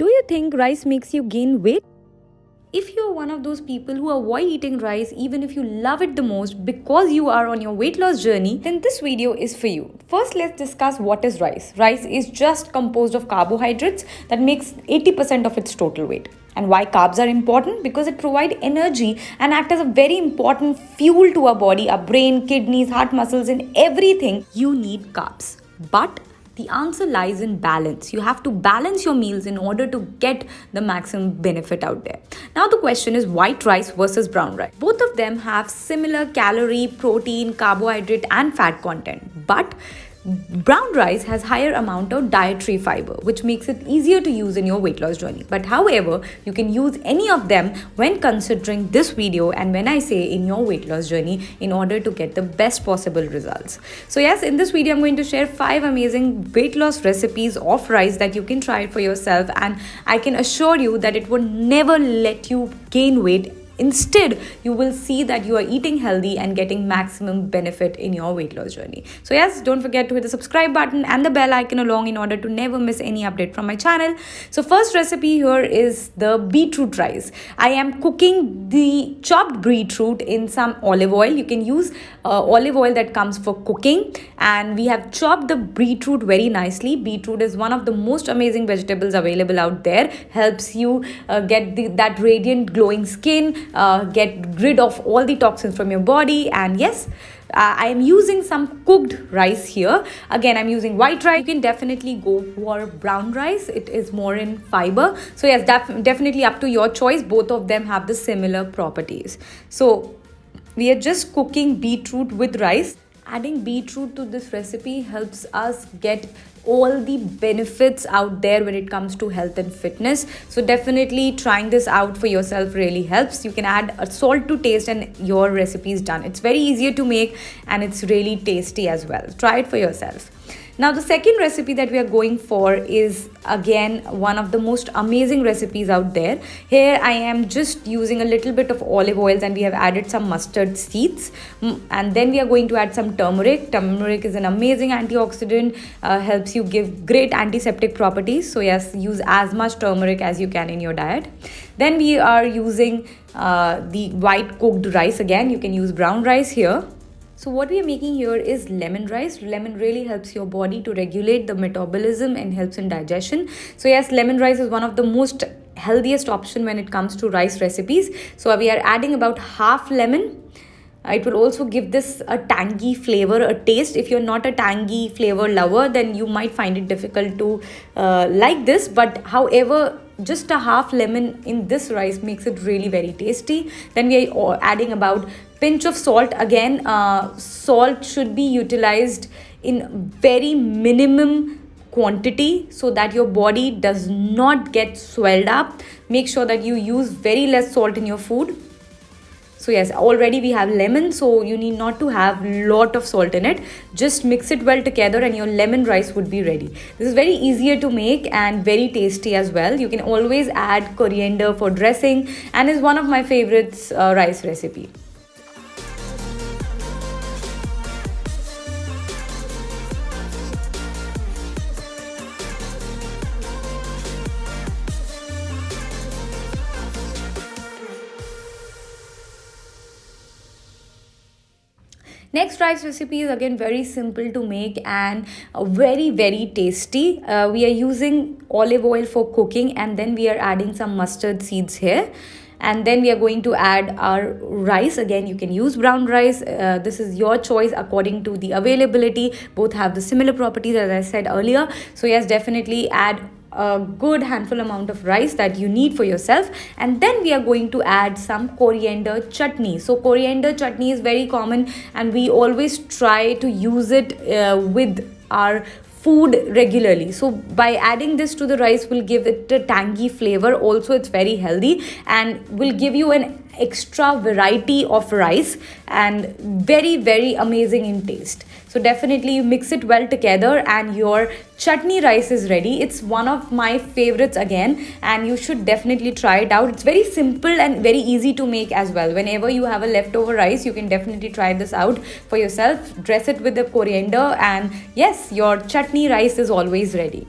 Do you think rice makes you gain weight? If you're one of those people who avoid eating rice even if you love it the most because you are on your weight loss journey, then this video is for you. First, let's discuss what is rice. Rice is just composed of carbohydrates that makes 80% of its total weight. And why carbs are important? Because it provides energy and act as a very important fuel to our body, our brain, kidneys, heart muscles, and everything. You need carbs. But the answer lies in balance. You have to balance your meals in order to get the maximum benefit out there. Now the question is white rice versus brown rice. Both of them have similar calorie, protein, carbohydrate and fat content. But brown rice has higher amount of dietary fiber, which makes it easier to use in your weight loss journey. But however, you can use any of them when considering this video and when I say in your weight loss journey in order to get the best possible results. So yes, in this video I'm going to share 5 amazing weight loss recipes of rice that you can try it for yourself, and I can assure you that it will never let you gain weight. Instead, you will see that you are eating healthy and getting maximum benefit in your weight loss journey. So yes, don't forget to hit the subscribe button and the bell icon along in order to never miss any update from my channel. So first recipe here is the beetroot rice. I am cooking the chopped beetroot in some olive oil. You can use olive oil that comes for cooking, and we have chopped the beetroot very nicely. Beetroot is one of the most amazing vegetables available out there. Helps you get that radiant glowing skin, get rid of all the toxins from your body. And yes, I am using some cooked rice here. Again, I'm using white rice. You can definitely go for brown rice. It is more in fiber. So yes, definitely up to your choice. Both of them have the similar properties. So we are just cooking beetroot with rice. Adding beetroot to this recipe helps us get all the benefits out there when it comes to health and fitness. So definitely trying this out for yourself really helps. You can add a salt to taste and your recipe is done. It's very easier to make and it's really tasty as well. Try it for yourself. Now the second recipe that we are going for is again one of the most amazing recipes out there. Here I am just using a little bit of olive oils and we have added some mustard seeds, and then we are going to add some turmeric. Turmeric is an amazing antioxidant, helps you give great antiseptic properties. So yes, use as much turmeric as you can in your diet. Then we are using the white cooked rice. Again, you can use brown rice here. So what we are making here is lemon rice. Lemon really helps your body to regulate the metabolism and helps in digestion. So yes, lemon rice is one of the most healthiest option when it comes to rice recipes. So we are adding about half lemon. It will also give this a tangy flavor, a taste. If you're not a tangy flavor lover, then you might find it difficult to like this. But however, just a half lemon in this rice makes it really very tasty. Then we are adding about pinch of salt. Again, salt should be utilized in very minimum quantity so that your body does not get swelled up. Make sure that you use very less salt in your food. So yes, already we have lemon, so you need not to have lot of salt in it. Just mix it well together and your lemon rice would be ready. This is very easier to make and very tasty as well. You can always add coriander for dressing and is one of my favorites rice recipe. Next rice recipe is again very simple to make and very tasty. We are using olive oil for cooking and then we are adding some mustard seeds here. And then we are going to add our rice. Again, you can use brown rice. This is your choice according to the availability. Both have the similar properties as I said earlier. So yes, definitely add a good handful amount of rice that you need for yourself. And then we are going to add some coriander chutney. So coriander chutney is very common and we always try to use it with our food regularly. So by adding this to the rice will give it a tangy flavor. Also, it's very healthy and will give you an extra variety of rice and very amazing in taste. So definitely you mix it well together and your chutney rice is ready. It's one of my favorites again and you should definitely try it out. It's very simple and very easy to make as well. Whenever you have a leftover rice, you can definitely try this out for yourself. Dress it with the coriander and yes, your chutney rice is always ready.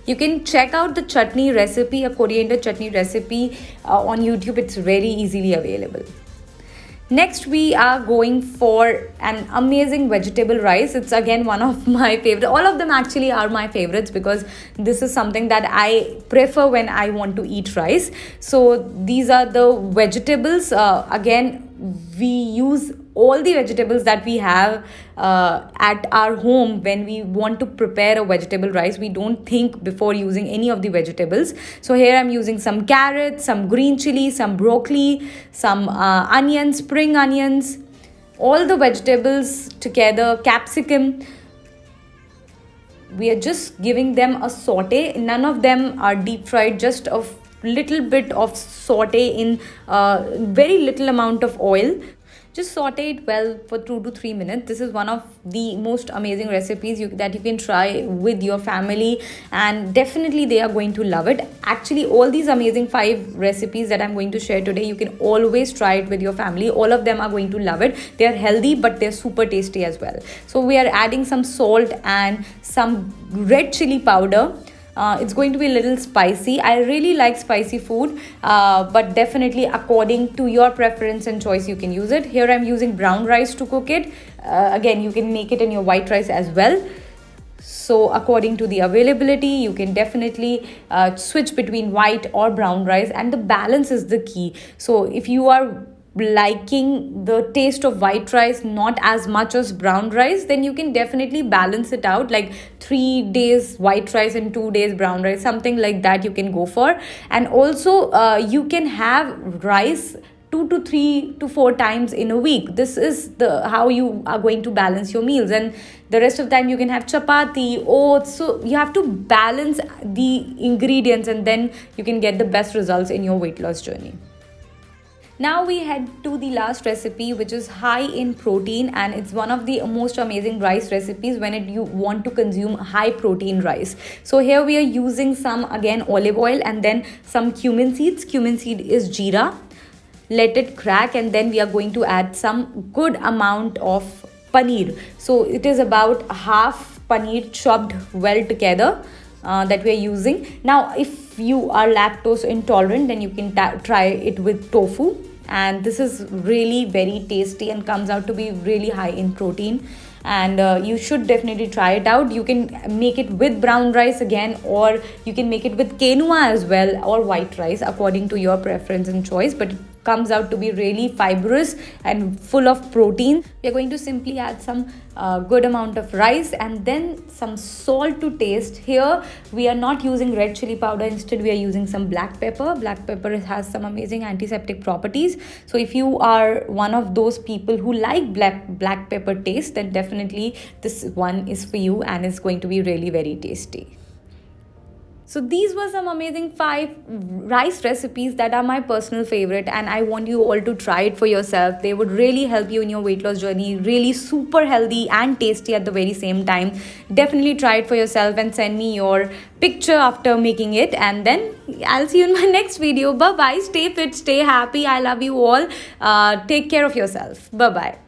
You can check out the chutney recipe, a coriander chutney recipe on YouTube. It's very easily available. Next, we are going for an amazing vegetable rice. It's again one of my favorite. All of them actually are my favorites because this is something that I prefer when I want to eat rice. So these are the vegetables. Again, we use all the vegetables that we have at our home when we want to prepare a vegetable rice. We don't think before using any of the vegetables. So here I'm using some carrots, some green chili, some broccoli, some onions, spring onions, all the vegetables together, capsicum. We are just giving them a saute. None of them are deep fried, just a little bit of saute in very little amount of oil. Just saute it well for 2 to 3 minutes. This is one of the most amazing recipes that you can try with your family, and definitely they are going to love it. Actually, all these amazing 5 recipes that I'm going to share today, you can always try it with your family. All of them are going to love it. They are healthy, but they're super tasty as well. So we are adding some salt and some red chili powder. It's going to be a little spicy. I really like spicy food, but definitely according to your preference and choice, you can use it. Here I'm using brown rice to cook it. Again, you can make it in your white rice as well. So according to the availability, you can definitely switch between white or brown rice, and the balance is the key. So if you are liking the taste of white rice not as much as brown rice, then you can definitely balance it out, like 3 days white rice and 2 days brown rice, something like that you can go for. And also you can have rice 2 to 3 to 4 times in a week. This is the how you are going to balance your meals, and the rest of the time you can have chapati, oats. So you have to balance the ingredients, and then you can get the best results in your weight loss journey. Now we head to the last recipe, which is high in protein, and it's one of the most amazing rice recipes when you want to consume high protein rice. So here we are using some, again, olive oil and then some cumin seeds. Cumin seed is jeera. Let it crack, and then we are going to add some good amount of paneer. So it is about half paneer chopped well together that we are using. Now if you are lactose intolerant, then you can try it with tofu, and this is really very tasty and comes out to be really high in protein, and you should definitely try it out. You can make it with brown rice again, or you can make it with quinoa as well, or white rice, according to your preference and choice, but it comes out to be really fibrous and full of protein. We are going to simply add some good amount of rice and then some salt to taste. Here we are not using red chili powder, instead we are using some black pepper. Black pepper has some amazing antiseptic properties, so if you are one of those people who like black pepper taste, then definitely this one is for you, and it's going to be really very tasty. So these were some amazing 5 rice recipes that are my personal favorite, and I want you all to try it for yourself. They would really help you in your weight loss journey. Really super healthy and tasty at the very same time. Definitely try it for yourself and send me your picture after making it, and then I'll see you in my next video. Bye bye. Stay fit, stay happy. I love you all. Take care of yourself. Bye bye.